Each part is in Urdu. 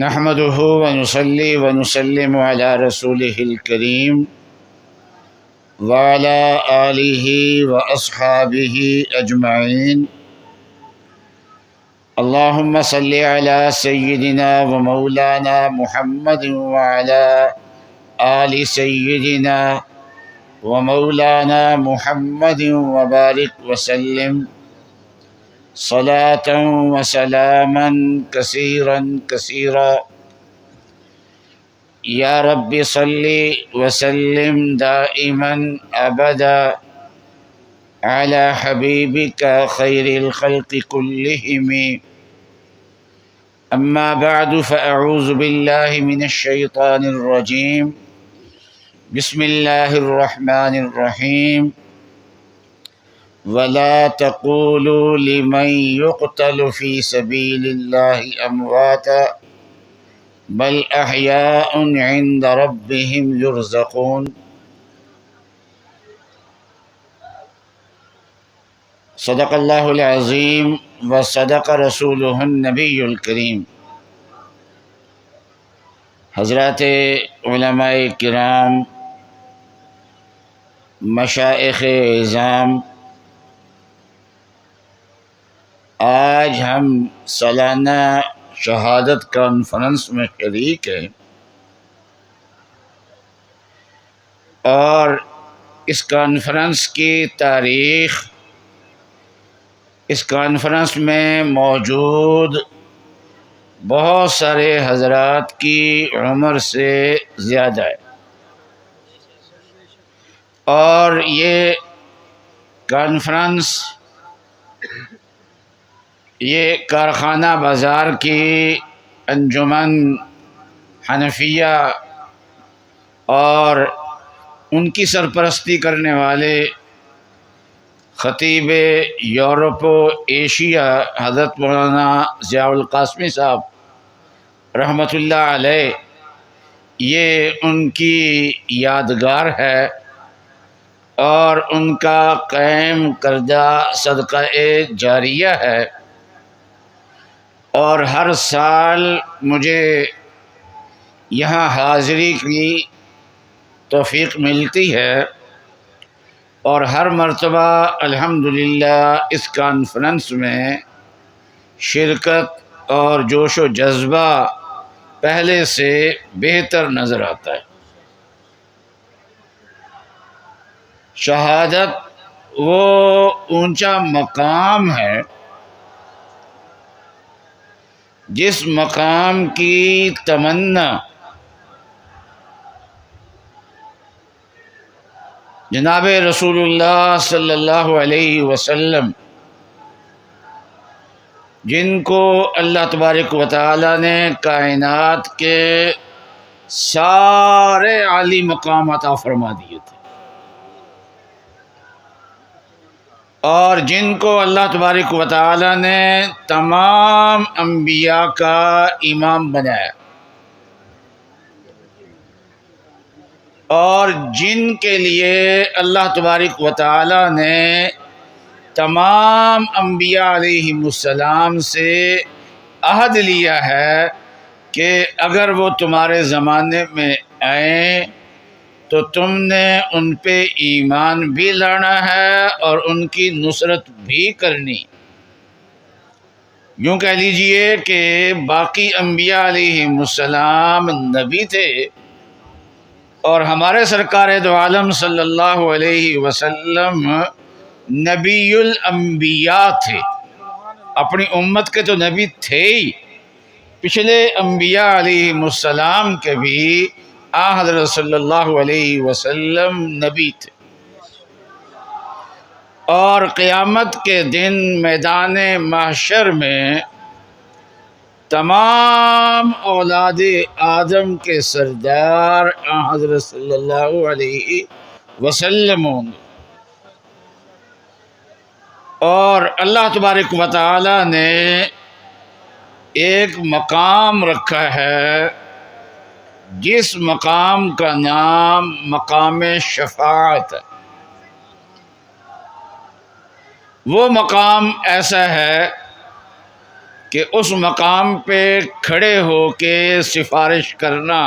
نحمده ونصلي ونسلم على رسوله الكريم وعلى آله وأصحابه أجمعين. اللهم صل على سيدنا ومولانا محمد وعلى آل سيدنا ومولانا محمد وبارك وسلم صلاة وسلاما كثيرا كثيرا. یا رب صل وسلم دائما ابدا على حبيبك خير الخلق كلهم. اما بعد فاعوذ بالله من الشيطان الرجيم. بسم الله الرحمن الرحيم. ولا تقولوا لمن يقتل في سبيل الله امواتا بل احیاء عند ربهم یرزقون. صدق اللہ العظیم وصدق رسولہ النبی الکریم. حضرات علماء کرام، مشائخ اعظام، آج ہم سالانہ شہادت کانفرنس میں شریک ہے، اور اس کانفرنس کی تاریخ، اس کانفرنس میں موجود بہت سارے حضرات کی عمر سے زیادہ ہے، اور یہ کانفرنس یہ کارخانہ بازار کی انجمن حنفیہ اور ان کی سرپرستی کرنے والے خطیب یورپ و ایشیا حضرت مولانا ضیاء القاسمی صاحب رحمۃ اللہ علیہ، یہ ان کی یادگار ہے اور ان کا قائم کردہ صدقہ جاریہ ہے. اور ہر سال مجھے یہاں حاضری کی توفیق ملتی ہے، اور ہر مرتبہ الحمدللہ اس کانفرنس میں شرکت اور جوش و جذبہ پہلے سے بہتر نظر آتا ہے. شہادت وہ اونچا مقام ہے جس مقام کی تمنا جناب رسول اللہ صلی اللہ علیہ وسلم، جن کو اللہ تبارک و تعالی نے کائنات کے سارے عالی مقام عطا فرما دیے تھے، اور جن کو اللہ تبارک و تعالی نے تمام انبیاء کا امام بنایا، اور جن کے لیے اللہ تبارک و تعالی نے تمام انبیاء علیہم السلام سے عہد لیا ہے کہ اگر وہ تمہارے زمانے میں آئیں تو تم نے ان پہ ایمان بھی لانا ہے اور ان کی نصرت بھی کرنی. یوں کہہ لیجئے کہ باقی انبیاء علیہم السلام نبی تھے، اور ہمارے سرکار دو عالم صلی اللہ علیہ وسلم نبی الانبیاء تھے. اپنی امت کے تو نبی تھے ہی، پچھلے انبیاء علیہم السلام کے بھی حضرت صلی اللہ علیہ وسلم نبی تھے. اور قیامت کے دن میدان محشر میں تمام اولاد آدم کے سردار حضرت صلی اللہ علیہ وسلم ہوں گے، اور اللہ تبارک و تعالی نے ایک مقام رکھا ہے جس مقام کا نام مقام شفاعت ہے. وہ مقام ایسا ہے کہ اس مقام پہ کھڑے ہو کے سفارش کرنا،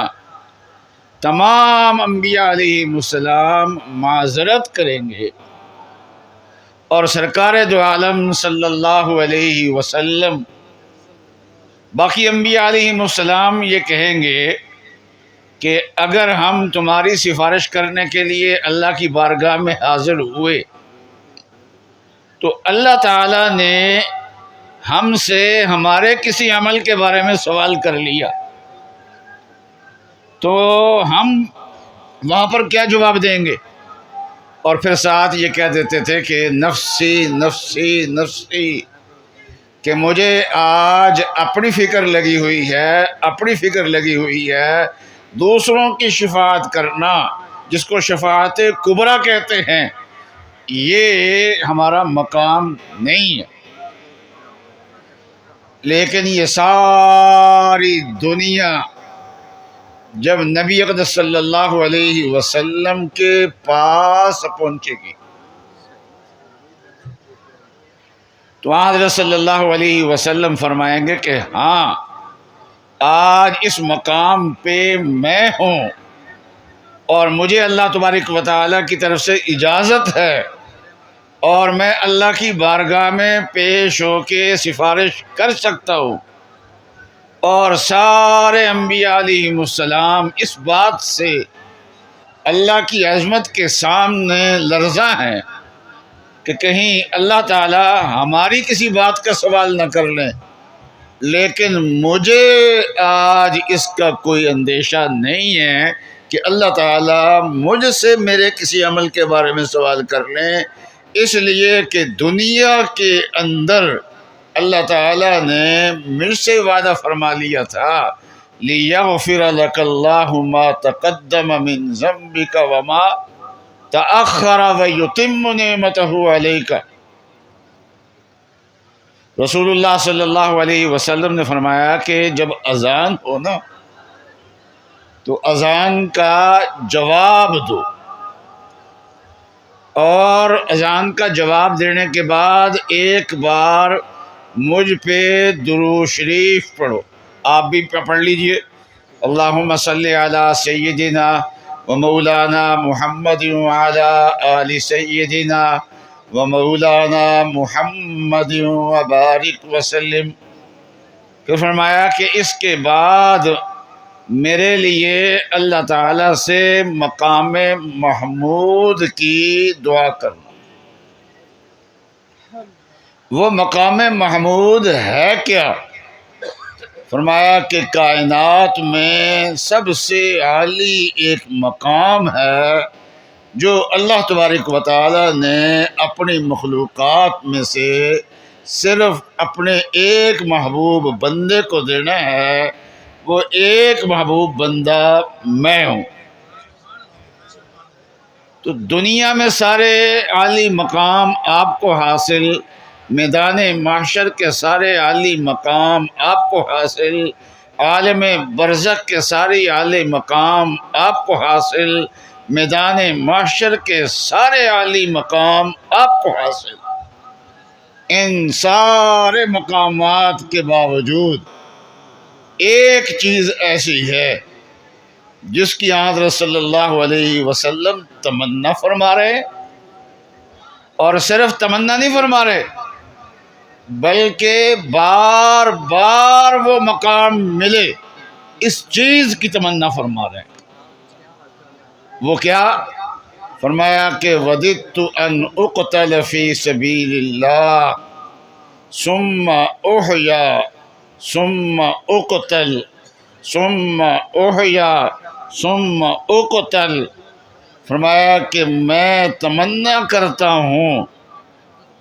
تمام انبیاء علیہ السلام معذرت کریں گے، اور سرکار دو عالم صلی اللہ علیہ وسلم باقی انبیاء علیہ السلام یہ کہیں گے کہ اگر ہم تمہاری سفارش کرنے کے لیے اللہ کی بارگاہ میں حاضر ہوئے تو اللہ تعالیٰ نے ہم سے ہمارے کسی عمل کے بارے میں سوال کر لیا، تو ہم وہاں پر کیا جواب دیں گے؟ اور پھر ساتھ یہ کہہ دیتے تھے کہ نفسی نفسی نفسی، کہ مجھے آج اپنی فکر لگی ہوئی ہے، اپنی فکر لگی ہوئی ہے، دوسروں کی شفاعت کرنا جس کو شفاعت کبریٰ کہتے ہیں، یہ ہمارا مقام نہیں ہے۔ لیکن یہ ساری دنیا جب نبی اقدس صلی اللہ علیہ وسلم کے پاس پہنچے گی تو حضرت صلی اللہ علیہ وسلم فرمائیں گے کہ ہاں، آج اس مقام پہ میں ہوں اور مجھے اللہ تبارک و تعالیٰ کی طرف سے اجازت ہے اور میں اللہ کی بارگاہ میں پیش ہو کے سفارش کر سکتا ہوں۔ اور سارے انبیاء علیہ السلام اس بات سے اللہ کی عظمت کے سامنے لرزاں ہیں کہ کہیں اللہ تعالی ہماری کسی بات کا سوال نہ کر لیں، لیکن مجھے آج اس کا کوئی اندیشہ نہیں ہے کہ اللہ تعالیٰ مجھ سے میرے کسی عمل کے بارے میں سوال کر لیں، اس لیے کہ دنیا کے اندر اللہ تعالیٰ نے مجھ سے وعدہ فرما لیا تھا لِيَغْفِرَ لَكَ اللَّهُ مَا تَقَدَّمَ مِن ذَنبِكَ وَمَا تَأَخَّرَ وَيُتِمُّ نِعْمَتَهُ عَلَيْكَ۔ رسول اللہ صلی اللہ علیہ وسلم نے فرمایا کہ جب اذان ہو نا تو اذان کا جواب دو، اور اذان کا جواب دینے کے بعد ایک بار مجھ پہ درود شریف پڑھو۔ آپ بھی پڑھ لیجئے، اللہم صلی علی سیدنا و مولانا محمد وعلی آل سیدنا و مولانا محمد وبارک وسلم۔ پھر فرمایا کہ اس کے بعد میرے لیے اللہ تعالیٰ سے مقام محمود کی دعا کرنا۔ وہ مقام محمود ہے کیا؟ فرمایا کہ کائنات میں سب سے عالی ایک مقام ہے جو اللہ تبارک و تعالیٰ نے اپنی مخلوقات میں سے صرف اپنے ایک محبوب بندے کو دینا ہے، وہ ایک محبوب بندہ میں ہوں۔ تو دنیا میں سارے عالی مقام آپ کو حاصل، میدان محشر کے سارے عالی مقام آپ کو حاصل، عالم برزخ کے سارے عالی مقام آپ کو حاصل، میدان محشر کے سارے عالی مقام آپ کو حاصل۔ ان سارے مقامات کے باوجود ایک چیز ایسی ہے جس کی حضرت صلی اللہ علیہ وسلم تمنا فرما رہے، اور صرف تمنا نہیں فرما رہے بلکہ بار بار وہ مقام ملے اس چیز کی تمنا فرما رہے ہیں۔ وہ کیا؟ فرمایا کہ وَدِدْتُ أَنْ أُقْتَلَ فِي سَبِيلِ اللَّهِ ثُمَّ أُحْيَا ثُمَّ أُقْتَلْ ثُمَّ أُحْيَا ثُمَّ أُقْتَلْ۔ فرمایا کہ میں تمنا کرتا ہوں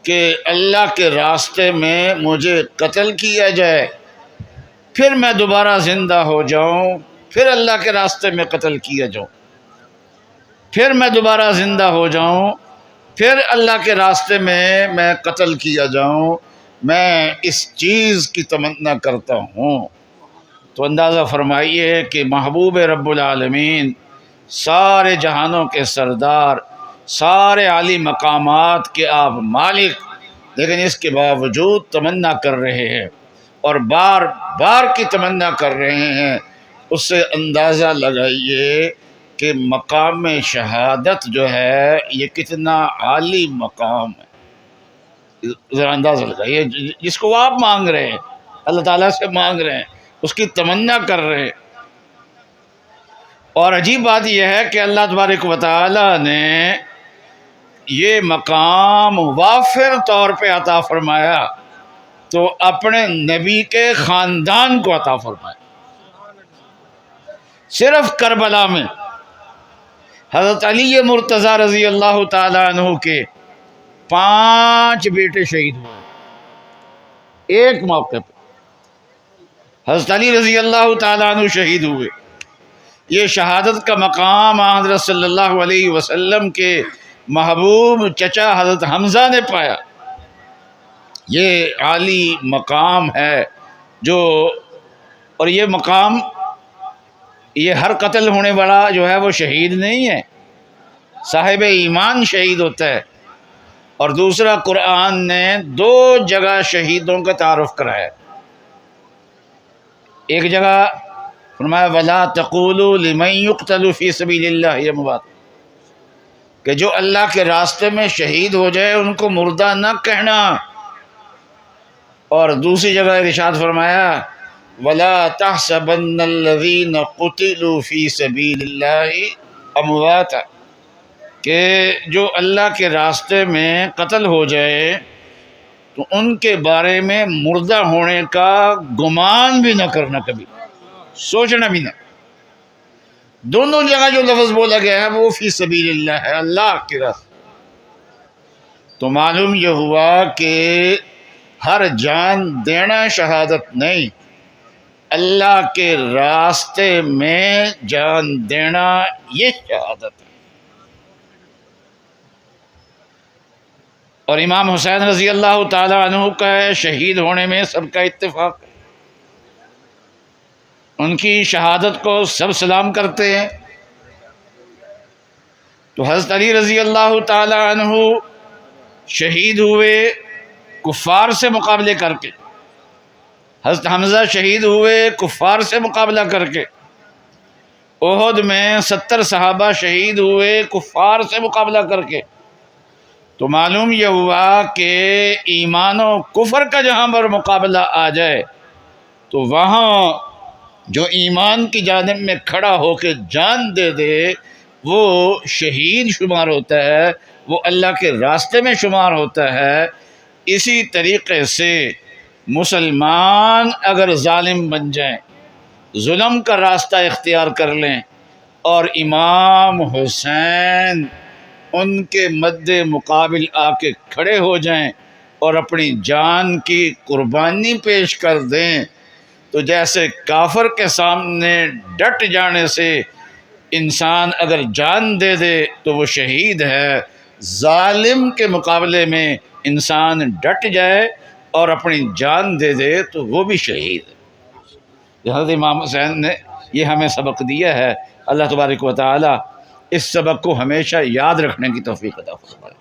کہ اللہ کے راستے میں مجھے قتل کیا جائے، پھر میں دوبارہ زندہ ہو جاؤں، پھر اللہ کے راستے میں قتل کیا جاؤں، پھر میں دوبارہ زندہ ہو جاؤں، پھر اللہ کے راستے میں قتل کیا جاؤں، میں اس چیز کی تمنا کرتا ہوں۔ تو اندازہ فرمائیے کہ محبوب رب العالمین، سارے جہانوں کے سردار، سارے عالی مقامات کے آپ مالک، لیکن اس کے باوجود تمنا کر رہے ہیں اور بار بار کی تمنا کر رہے ہیں، اس سے اندازہ لگائیے کہ مقام شہادت جو ہے یہ کتنا عالی مقام ہے۔ ذرا اندازہ لگائیے، جس کو آپ مانگ رہے ہیں، اللہ تعالیٰ سے مانگ رہے ہیں، اس کی تمنا کر رہے ہیں۔ اور عجیب بات یہ ہے کہ اللہ تبارک و تعالیٰ نے یہ مقام وافر طور پہ عطا فرمایا تو اپنے نبی کے خاندان کو عطا فرمایا۔ صرف کربلا میں حضرت علی مرتضیٰ رضی اللہ تعالیٰ عنہ کے 5 بیٹے شہید ہوئے ایک موقع پہ۔ حضرت علی رضی اللہ تعالیٰ عنہ شہید ہوئے۔ یہ شہادت کا مقام حضرت صلی اللہ علیہ وسلم کے محبوب چچا حضرت حمزہ نے پایا۔ یہ عالی مقام ہے اور یہ مقام، یہ ہر قتل ہونے والا جو ہے وہ شہید نہیں ہے، صاحب ایمان شہید ہوتا ہے۔ اور دوسرا، قرآن نے 2 جگہ شہیدوں کا تعارف کرایا۔ ایک جگہ فرمایا وَلَا تَقُولُوا لِمَن يُقْتَلُ فِي سَبِيلِ اللَّهِ، یہ بات کہ جو اللہ کے راستے میں شہید ہو جائے ان کو مردہ نہ کہنا۔ اور دوسری جگہ ارشاد فرمایا وَلَا تَحْسَبَنَّ الَّذِينَ قُتِلُوا فِي سَبِيلِ اللَّهِ أَمْوَاتًا، کہ جو اللہ کے راستے میں قتل ہو جائے تو ان کے بارے میں مردہ ہونے کا گمان بھی نہ کرنا، کبھی سوچنا بھی نہ۔ دونوں جگہ جو لفظ بولا گیا ہے وہ فی سبیل اللہ ہے، اللہ کے راستے۔ تو معلوم یہ ہوا کہ ہر جان دینا شہادت نہیں، اللہ کے راستے میں جان دینا یہ شہادت ہے۔ اور امام حسین رضی اللہ تعالی عنہ کا شہید ہونے میں سب کا اتفاق ہے، ان کی شہادت کو سب سلام کرتے ہیں۔ تو حضرت علی رضی اللہ تعالی عنہ شہید ہوئے کفار سے مقابلے کر کے، حضرت حمزہ شہید ہوئے کفار سے مقابلہ کر کے، احد میں 70 صحابہ شہید ہوئے کفار سے مقابلہ کر کے۔ تو معلوم یہ ہوا کہ ایمان و کفر کا جہاں پر مقابلہ آ جائے تو وہاں جو ایمان کی جانب میں کھڑا ہو کے جان دے دے وہ شہید شمار ہوتا ہے، وہ اللہ کے راستے میں شمار ہوتا ہے۔ اسی طریقے سے مسلمان اگر ظالم بن جائیں، ظلم کا راستہ اختیار کر لیں اور امام حسین ان کے مد مقابل آ کے کھڑے ہو جائیں اور اپنی جان کی قربانی پیش کر دیں، تو جیسے کافر کے سامنے ڈٹ جانے سے انسان اگر جان دے دے تو وہ شہید ہے، ظالم کے مقابلے میں انسان ڈٹ جائے اور اپنی جان دے دے تو وہ بھی شہید ہے۔ حضرت امام حسین نے یہ ہمیں سبق دیا ہے۔ اللہ تبارک و تعالی اس سبق کو ہمیشہ یاد رکھنے کی توفیق عطا فرمائے۔